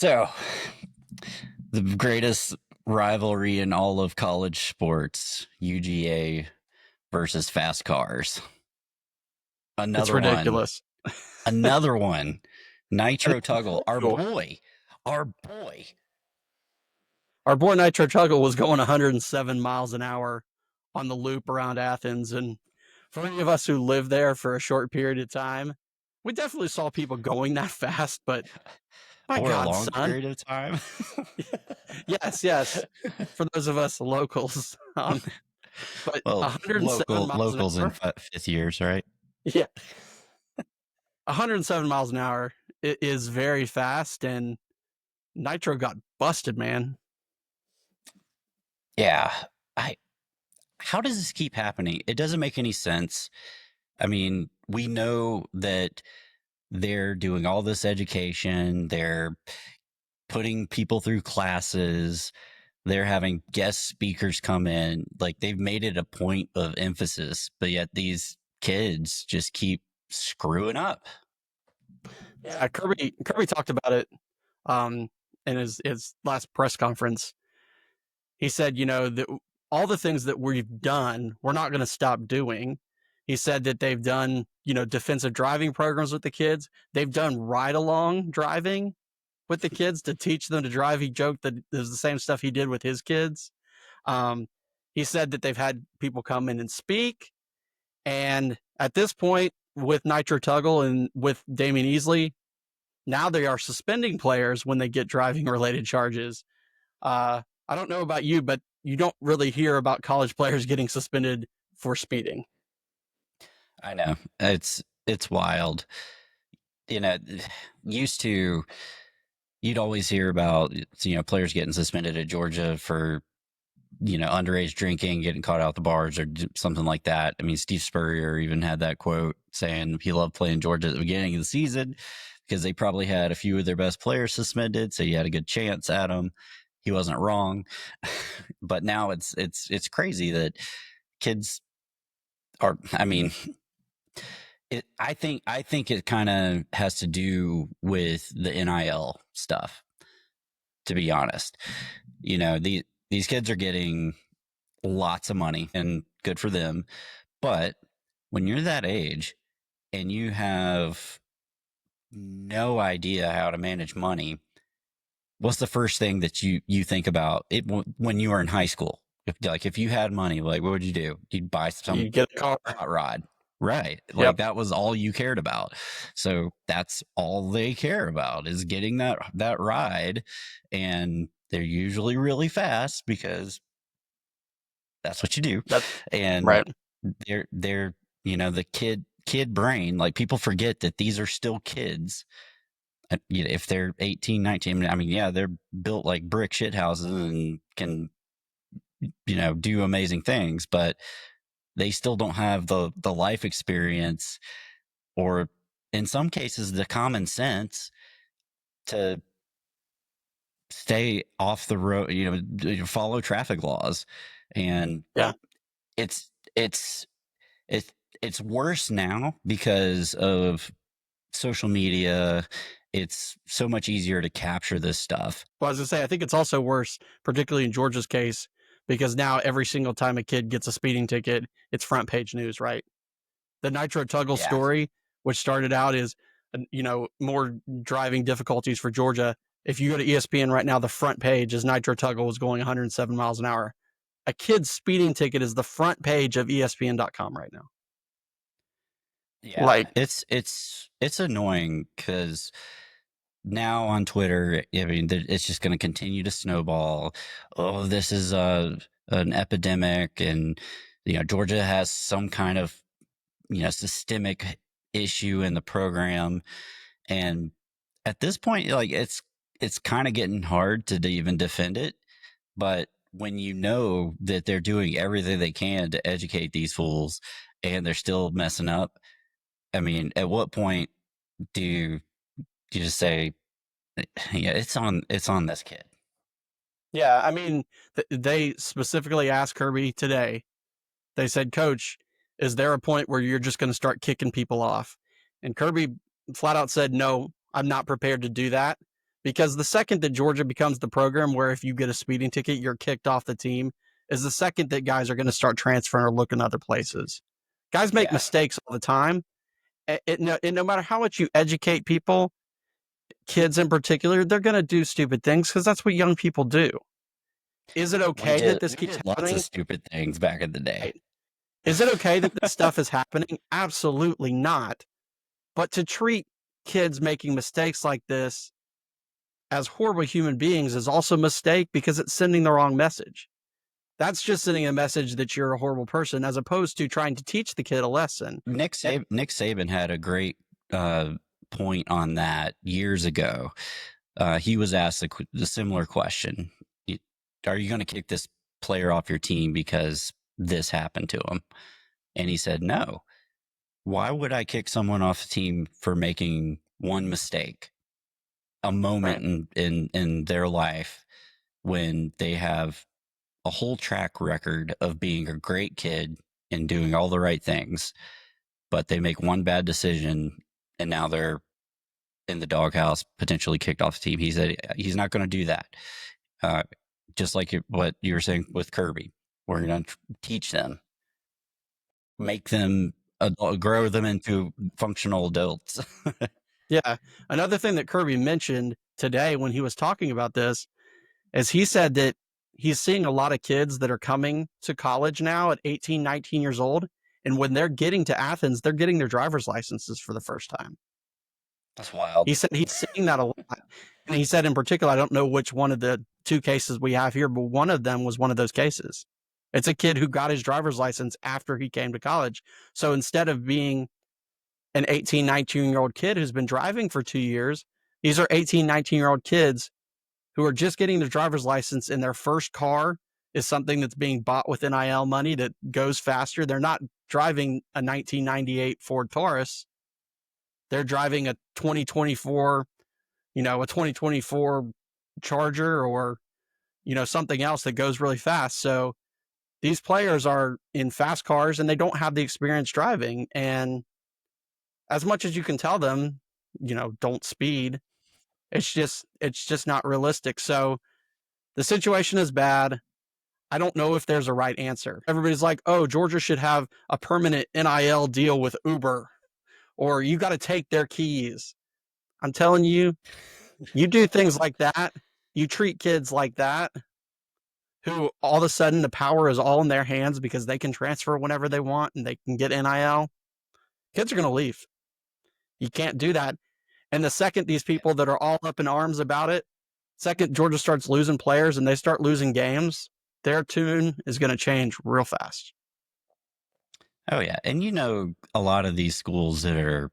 So, the greatest rivalry in all of college sports, UGA versus fast cars. It's Another one. ridiculous. Another one. And Nitro Tuggle. Our Tuggle- boy. Our boy. our boy Nitro Tuggle was going 107 miles an hour on the loop around Athens. And for any of us who lived there for a short period of time, we definitely saw people going that fast. But my For a God, long son. period of time. Yes, yes. For those of us locals. But Well, 107 miles an locals in hour. fifth years, right? Yeah. 107 miles an hour is very fast. And Nitro got busted, man. Yeah. I. How does this keep happening? It doesn't make any sense. I mean, we know that they're doing all this education. They're putting people through classes. They're having guest speakers come in. Like they've made it a point of emphasis, but yet these kids just keep screwing up. Yeah, Kirby talked about it in his last press conference. He said, that all the things that we've done, we're not going to stop doing. He said that they've done, defensive driving programs with the kids. They've done ride along driving with the kids to teach them to drive. He joked that it was the same stuff he did with his kids. Um, he said that they've had people come in and speak. And at this point, with Nitro Tuggle and with Damian Easley, now they are suspending players when they get driving related charges. I don't know about you, but you don't really hear about college players getting suspended for speeding. I know it's wild. You know, used to you'd always hear about players getting suspended at Georgia for underage drinking, getting caught out the bars or something like that. I mean, Steve Spurrier even had that quote saying he loved playing Georgia at the beginning of the season because they probably had a few of their best players suspended, so you had a good chance at them. He wasn't wrong, but now it's crazy that kids are. I mean, I think it kind of has to do with the NIL stuff. To be honest, these kids are getting lots of money and good for them. But when you're that age and you have no idea how to manage money, what's the first thing that you think about it when you were in high school? If you had money, like what would you do? You'd buy some You get a car. hot rod. Right. Like Yep. that was all you cared about. So that's all they care about is getting that ride. And they're usually really fast because that's what you do. That's And right. they're the kid brain, like people forget that these are still kids. If they're 18, 19, I mean, yeah, they're built like brick shit houses and can do amazing things, but they still don't have the life experience or in some cases the common sense to stay off the road, follow traffic laws. And Yeah. it's it's it's it's worse now because of social media. It's so much easier to capture this stuff. Well, as I say, I think it's also worse, particularly in Georgia's case, because now every single time a kid gets a speeding ticket, it's front page news, right? The Nitro Tuggle Yeah. story, which started out as, more driving difficulties for Georgia. If you go to ESPN right now, the front page is Nitro Tuggle was going 107 miles an hour. A kid's speeding ticket is the front page of ESPN.com right now. Yeah. Like, it's annoying because now on Twitter, I mean, it's just going to continue to snowball. Oh, this is an epidemic, and Georgia has some kind of systemic issue in the program, and at this point, like it's kind of getting hard to even defend it. But when you know that they're doing everything they can to educate these fools, and they're still messing up, I mean, at what point do you just say, yeah, it's on this kid? yeah, I mean, they specifically asked Kirby today. They said, Coach, is there a point where you're just going to start kicking people off? And Kirby flat out said, no, I'm not prepared to do that. because the second that Georgia becomes the program where if you get a speeding ticket, you're kicked off the team, is the second that guys are going to start transferring or looking other places. Guys make Yeah. mistakes all the time. No matter how much you educate people, kids in particular, they're going to do stupid things because that's what young people do. Is it We okay that did this we keeps did lots of happening? stupid things back in the day. Right. Is it okay that this stuff is happening? Absolutely not. But to treat kids making mistakes like this as horrible human beings is also a mistake because it's sending the wrong message. That's just sending a message that you're a horrible person as opposed to trying to teach the kid a lesson. Nick Saban had a great uh, point on that years ago. He was asked a similar question: "Are you going to kick this player off your team because this happened to him?" And he said, "No. Why would I kick someone off the team for making one mistake, a Right. moment in their life when they have a whole track record of being a great kid and doing all the right things, but they make one bad decision and now they're in the doghouse, potentially kicked off the team." He said he's not going to do that. Uh, just like what you were saying with Kirby, we're going to teach them, make them grow them into functional adults. Yeah. Another thing that Kirby mentioned today when he was talking about this is he said that he's seeing a lot of kids that are coming to college now at 18, 19 years old. And when they're getting to Athens, they're getting their driver's licenses for the first time. That's wild. He said he's seeing that a lot. And he said in particular, I don't know which one of the two cases we have here, but one of them was one of those cases. It's a kid who got his driver's license after he came to college. So instead of being an 18, 19-year-old kid who's been driving for 2 years, these are 18, 19-year-old kids who are just getting their driver's license, and their first car is something that's being bought with NIL money that goes faster. They're not driving a 1998 Ford Taurus. They're driving a 2024, a 2024 Charger or, something else that goes really fast. So these players are in fast cars and they don't have the experience driving. And as much as you can tell them, don't speed, it's just not realistic. So the situation is bad. I don't know if there's a right answer. Everybody's like, oh, Georgia should have a permanent NIL deal with Uber, or you got to take their keys. I'm telling you, you do things like that, you treat kids like that, who all of a sudden the power is all in their hands because they can transfer whenever they want and they can get NIL. Kids are going to leave. You can't do that. And the second these people that are all up in arms about it, second Georgia starts losing players and they start losing games, their tune is going to change real fast. Oh yeah, and a lot of these schools that are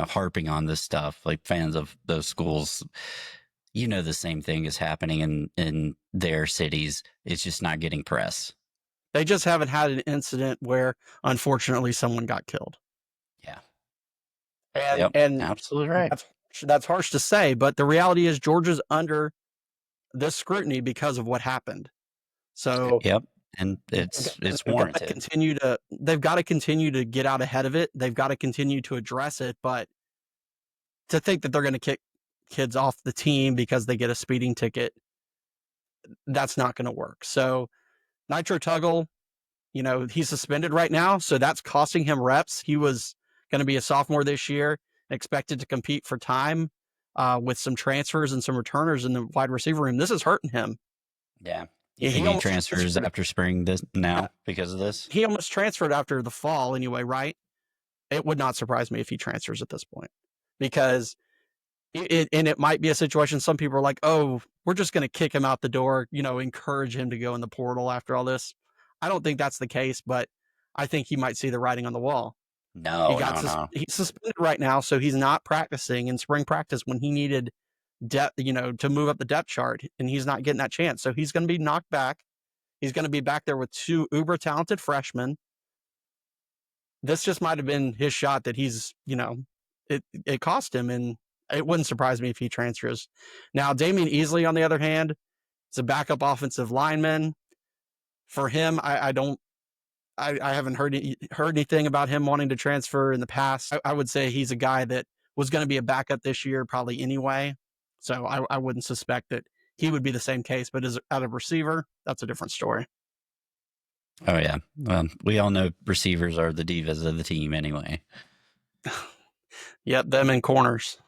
harping on this stuff, like fans of those schools, the same thing is happening in their cities. It's just not getting press. They just haven't had an incident where unfortunately someone got killed. Yeah. And Yep. and Absolutely right. that's harsh to say, but the reality is Georgia's under this scrutiny because of what happened. So Yep. And it's they've got to warranted. continue to get out ahead of it. They've got to continue to address it, but to think that they're going to kick kids off the team because they get a speeding ticket, that's not going to work. So Nitro Tuggle, he's suspended right now, so that's costing him reps. He was going to be a sophomore this year, expected to compete for time with some transfers and some returners in the wide receiver room. This is hurting him. Yeah. You He think he almost transfers transferred. after spring this Yeah, now because of this? he almost transferred after the fall anyway, right? It would not surprise me if he transfers at this point because it might be a situation. Some people are like, oh, we're just going to kick him out the door, encourage him to go in the portal after all this. I don't think that's the case, but I think he might see the writing on the wall. No, no, no. He's suspended right now, so he's not practicing in spring practice when he needed depth, to move up the depth chart, and he's not getting that chance. So he's going to be knocked back. He's going to be back there with two uber talented freshmen. This just might have been his shot that it cost him, and it wouldn't surprise me if he transfers. Now, Damian Easley, on the other hand, is a backup offensive lineman. For him, I haven't heard anything about him wanting to transfer in the past. I would say he's a guy that was going to be a backup this year, probably anyway. So I wouldn't suspect that he would be the same case. But as out of receiver, that's a different story. Oh yeah, we all know receivers are the divas of the team anyway. Yep, them in corners.